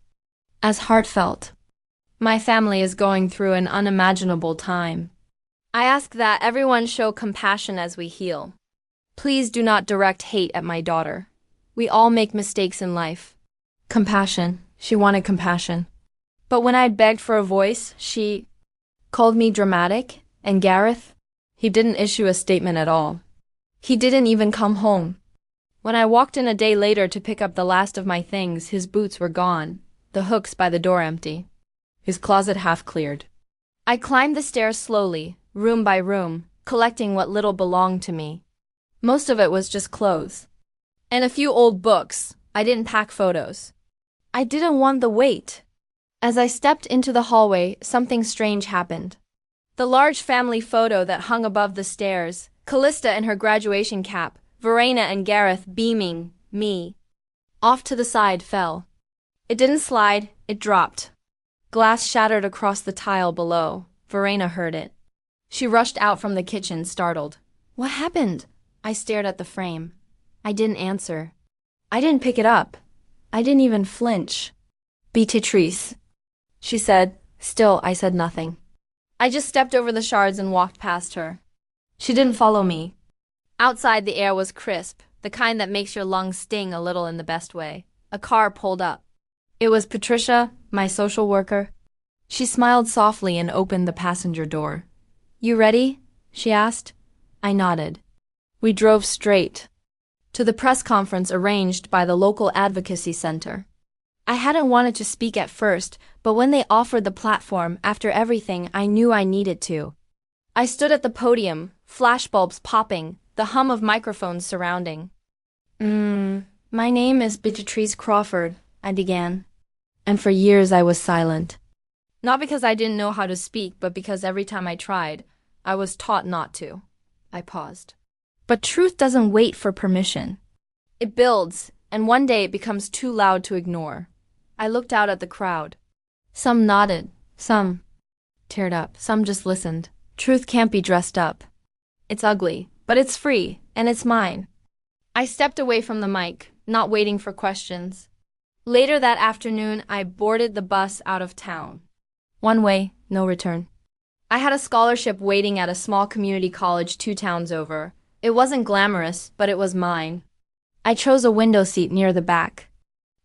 as heartfelt. My family is going through an unimaginable time. I ask that everyone show compassion as we heal. Please do not direct hate at my daughter. We all make mistakes in life. Compassion. She wanted compassion. But when I'd begged for a voice, she called me dramatic, and Gareth, he didn't issue a statement at all. He didn't even come home. When I walked in a day later to pick up the last of my things, his boots were gone, the hooks by the door empty, his closet half cleared. I climbed the stairs slowly, room by room, collecting what little belonged to me. Most of it was just clothes. And a few old books. I didn't pack photos. I didn't want the weight. As I stepped into the hallway, something strange happened. The large family photo that hung above the stairs, Callista in her graduation cap, Verena and Gareth beaming, me, off to the side fell. It didn't slide, it dropped. Glass shattered across the tile below. Verena heard it. She rushed out from the kitchen, startled. What happened? I stared at the frame. I didn't answer. I didn't pick it up. I didn't even flinch. Beatrice, she said. Still, I said nothing. I just stepped over the shards and walked past her. She didn't follow me. Outside, the air was crisp, the kind that makes your lungs sting a little in the best way. A car pulled up. It was Patricia, my social worker. She smiled softly and opened the passenger door. You ready? She asked. I nodded. We drove straight to the press conference arranged by the local advocacy center. I hadn't wanted to speak at first, but when they offered the platform after everything, I knew I needed to. I stood at the podium, flashbulbs popping, the hum of microphones surrounding. My name is Beatrice Crawford, I began. And for years I was silent. Not because I didn't know how to speak, but because every time I tried, I was taught not to. I paused. But truth doesn't wait for permission. It builds, and one day it becomes too loud to ignore. I looked out at the crowd. Some nodded, some teared up, some just listened. Truth can't be dressed up. It's ugly, but it's free, and it's mine. I stepped away from the mic, not waiting for questions. Later that afternoon, I boarded the bus out of town. One way, no return. I had a scholarship waiting at a small community college 2 towns over. It wasn't glamorous, but it was mine. I chose a window seat near the back.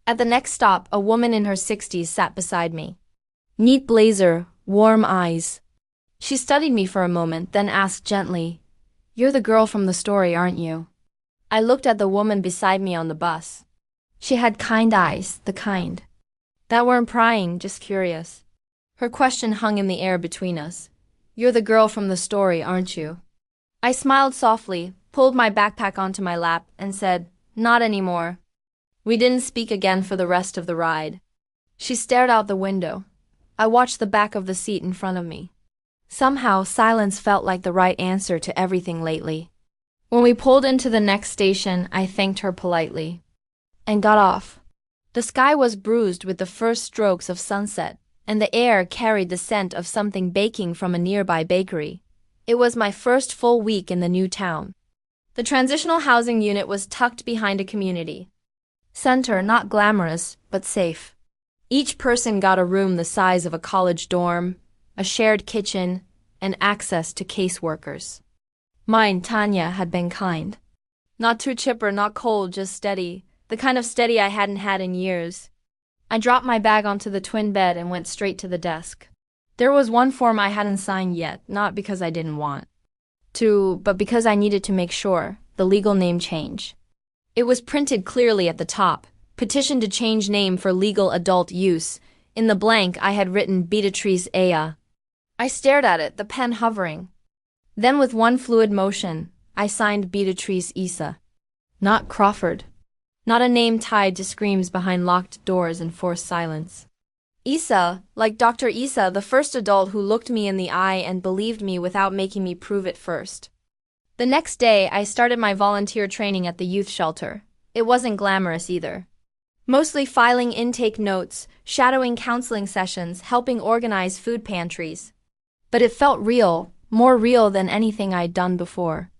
At the next stop, a woman in her 60s sat beside me. Neat blazer, warm eyes. She studied me for a moment, then asked gently, You're the girl from the story, aren't you? I looked at the woman beside me on the bus. She had kind eyes, the kind that weren't prying, just curious. Her question hung in the air between us. You're the girl from the story, aren't you? I smiled softly, pulled my backpack onto my lap, and said, Not anymore. We didn't speak again for the rest of the ride. She stared out the window. I watched the back of the seat in front of me. Somehow, silence felt like the right answer to everything lately. When we pulled into the next station, I thanked her politely and got off. The sky was bruised with the first strokes of sunset, and the air carried the scent of something baking from a nearby bakery. It was my first full week in the new town. The transitional housing unit was tucked behind a community center, not glamorous, but safe. Each person got a room the size of a college dorm, a shared kitchen, and access to caseworkers. Mine, Tanya, had been kind. Not too chipper, not cold, just steady, the kind of steady I hadn't had in years. I dropped my bag onto the twin bed and went straight to the desk. There was one form I hadn't signed yet, not because I didn't want to, but because I needed to make sure, the legal name change. It was printed clearly at the top, petition to change name for legal adult use. In the blank, I had written Beatrice Aya. I stared at it, the pen hovering. Then with one fluid motion, I signed Beatrice Issa. Not Crawford. Not a name tied to screams behind locked doors and forced silence. Issa, like Dr. Issa, the first adult who looked me in the eye and believed me without making me prove it first. The next day, I started my volunteer training at the youth shelter. It wasn't glamorous either. Mostly filing intake notes, shadowing counseling sessions, helping organize food pantries. But it felt real, more real than anything I'd done before.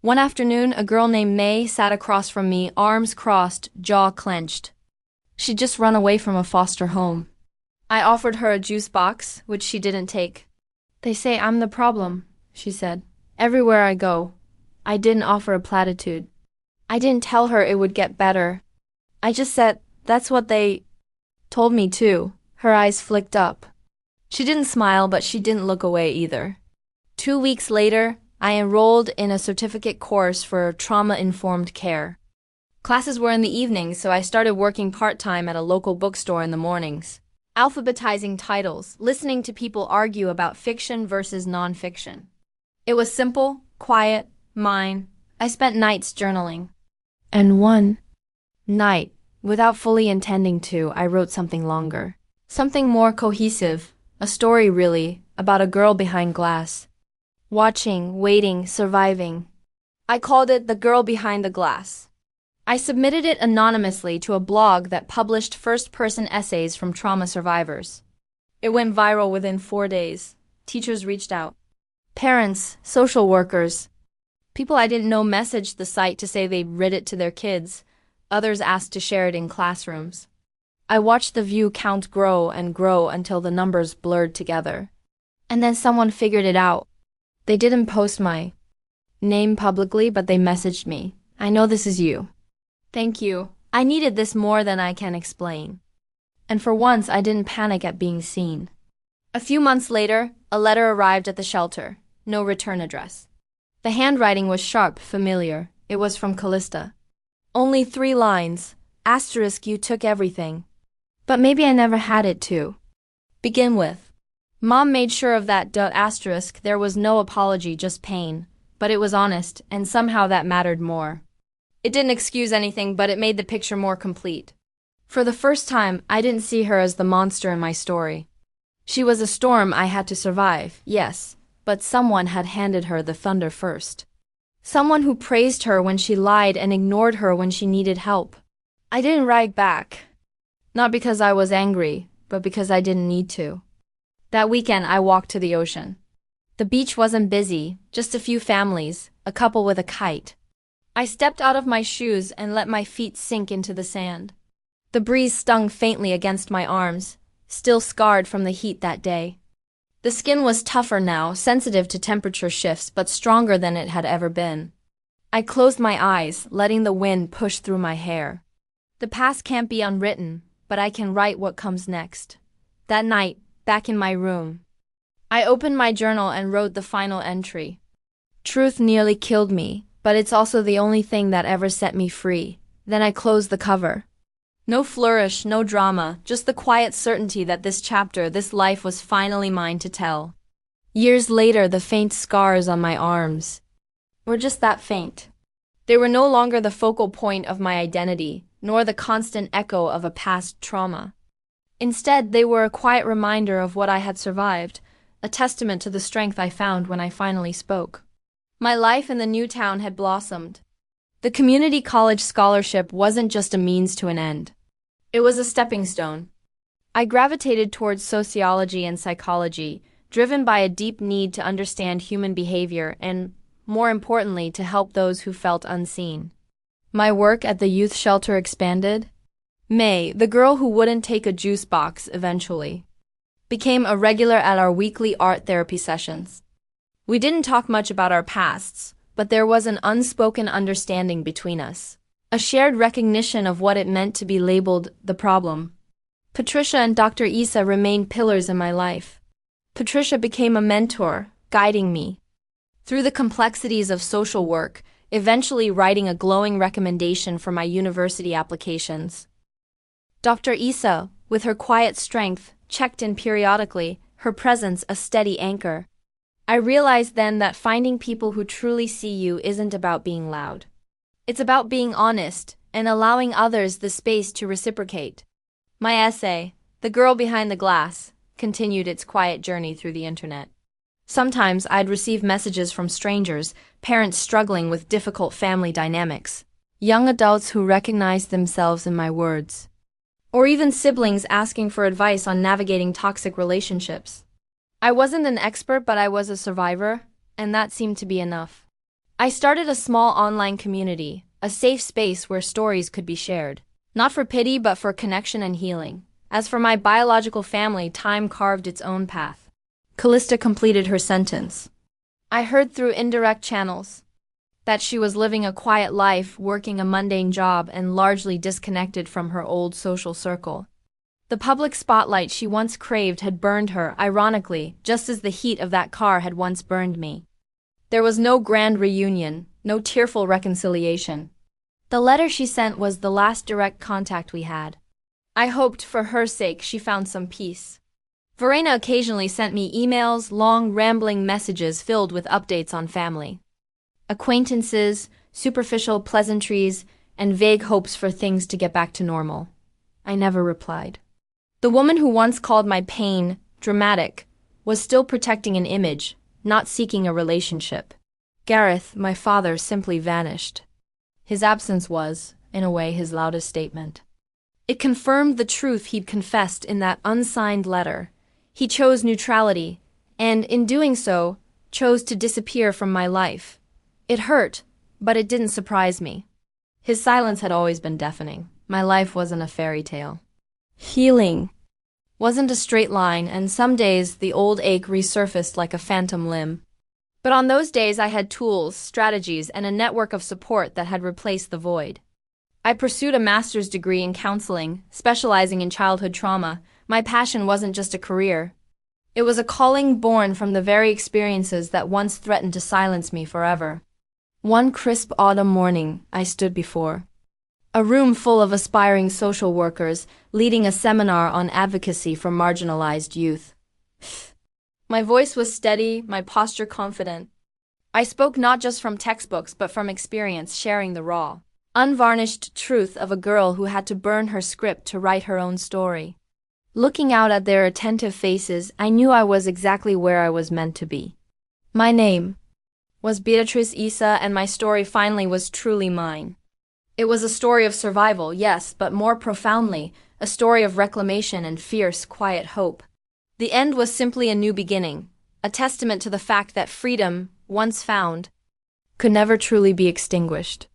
One afternoon, a girl named May sat across from me, arms crossed, jaw clenched. She'd just run away from a foster home. I offered her a juice box, which she didn't take. They say I'm the problem, she said. Everywhere I go. I didn't offer a platitude. I didn't tell her it would get better. I just said, that's what they told me to. Her eyes flicked up. She didn't smile, but she didn't look away either. 2 weeks later, I enrolled in a certificate course for trauma-informed care. Classes were in the evenings, so I started working part-time at a local bookstore in the mornings, alphabetizing titles, listening to people argue about fiction versus non-fiction. It was simple, quiet, mine. I spent nights journaling. And one night, without fully intending to, I wrote something longer. Something more cohesive. A story, really, about a girl behind glass. Watching, waiting, surviving. I called it The Girl Behind the Glass. I submitted it anonymously to a blog that published first-person essays from trauma survivors. It went viral within 4 days. Teachers reached out. Parents, social workers. People I didn't know messaged the site to say they'd read it to their kids. Others asked to share it in classrooms. I watched the view count grow and grow until the numbers blurred together. And then someone figured it out. They didn't post my name publicly, but they messaged me. I know this is you. Thank you. I needed this more than I can explain. And for once, I didn't panic at being seen. A few months later, a letter arrived at the shelter. No return address. The handwriting was sharp, familiar. It was from Callista. Only 3 lines. Asterisk, you took everything. But maybe I never had it to begin with. Mom made sure of that. Asterisk, there was no apology, just pain. But it was honest, and somehow that mattered more. It didn't excuse anything, but it made the picture more complete. For the first time, I didn't see her as the monster in my story. She was a storm I had to survive, yes, but someone had handed her the thunder first. Someone who praised her when she lied and ignored her when she needed help. I didn't write back. Not because I was angry, but because I didn't need to. That weekend, I walked to the ocean. The beach wasn't busy, just a few families, a couple with a kite. I stepped out of my shoes and let my feet sink into the sand. The breeze stung faintly against my arms, still scarred from the heat that day. The skin was tougher now, sensitive to temperature shifts, but stronger than it had ever been. I closed my eyes, letting the wind push through my hair. The past can't be unwritten, but I can write what comes next. That night, back in my room, I opened my journal and wrote the final entry. Truth nearly killed me, but it's also the only thing that ever set me free. Then I closed the cover. No flourish, no drama, just the quiet certainty that this chapter, this life was finally mine to tell. Years later, the faint scars on my arms were just that faint. They were no longer the focal point of my identity, nor the constant echo of a past trauma. Instead, they were a quiet reminder of what I had survived, a testament to the strength I found when I finally spoke. My life in the new town had blossomed. The community college scholarship wasn't just a means to an end. It was a stepping stone. I gravitated towards sociology and psychology, driven by a deep need to understand human behavior and, more importantly, to help those who felt unseen. My work at the youth shelter expanded. May, the girl who wouldn't take a juice box eventually, became a regular at our weekly art therapy sessions. We didn't talk much about our pasts, but there was an unspoken understanding between us, a shared recognition of what it meant to be labeled the problem. Patricia and Dr. Issa remained pillars in my life. Patricia became a mentor, guiding me through the complexities of social work, eventually writing a glowing recommendation for my university applications. Dr. Issa, with her quiet strength, checked in periodically, her presence a steady anchor. I realized then that finding people who truly see you isn't about being loud. It's about being honest and allowing others the space to reciprocate. My essay, The Girl Behind the Glass, continued its quiet journey through the internet. Sometimes I'd receive messages from strangers, parents struggling with difficult family dynamics, young adults who recognized themselves in my words, or even siblings asking for advice on navigating toxic relationships. I wasn't an expert, but I was a survivor, and that seemed to be enough. I started a small online community, a safe space where stories could be shared, not for pity but for connection and healing. As for my biological family, time carved its own path. Callista completed her sentence. I heard through indirect channels that she was living a quiet life, working a mundane job, and largely disconnected from her old social circle. The public spotlight she once craved had burned her, ironically, just as the heat of that car had once burned me. There was no grand reunion, no tearful reconciliation. The letter she sent was the last direct contact we had. I hoped for her sake she found some peace. Verena occasionally sent me emails, long, rambling messages filled with updates on family, acquaintances, superficial pleasantries, and vague hopes for things to get back to normal. I never replied. The woman who once called my pain dramatic was still protecting an image, not seeking a relationship. Gareth, my father, simply vanished. His absence was, in a way, his loudest statement. It confirmed the truth he'd confessed in that unsigned letter. He chose neutrality, and in doing so, chose to disappear from my life. It hurt, but it didn't surprise me. His silence had always been deafening. My life wasn't a fairy tale. Healing wasn't a straight line, and some days the old ache resurfaced like a phantom limb. But on those days I had tools, strategies, and a network of support that had replaced the void. I pursued a master's degree in counseling, specializing in childhood trauma. My passion wasn't just a career. It was a calling born from the very experiences that once threatened to silence me forever. One crisp autumn morning, I stood before a room full of aspiring social workers leading a seminar on advocacy for marginalized youth. My voice was steady, my posture confident. I spoke not just from textbooks but from experience, sharing the raw, unvarnished truth of a girl who had to burn her script to write her own story. Looking out at their attentive faces, I knew I was exactly where I was meant to be. My name was Beatrice Issa, and my story finally was truly mine. It was a story of survival, yes, but more profoundly, a story of reclamation and fierce, quiet hope. The end was simply a new beginning, a testament to the fact that freedom, once found, could never truly be extinguished.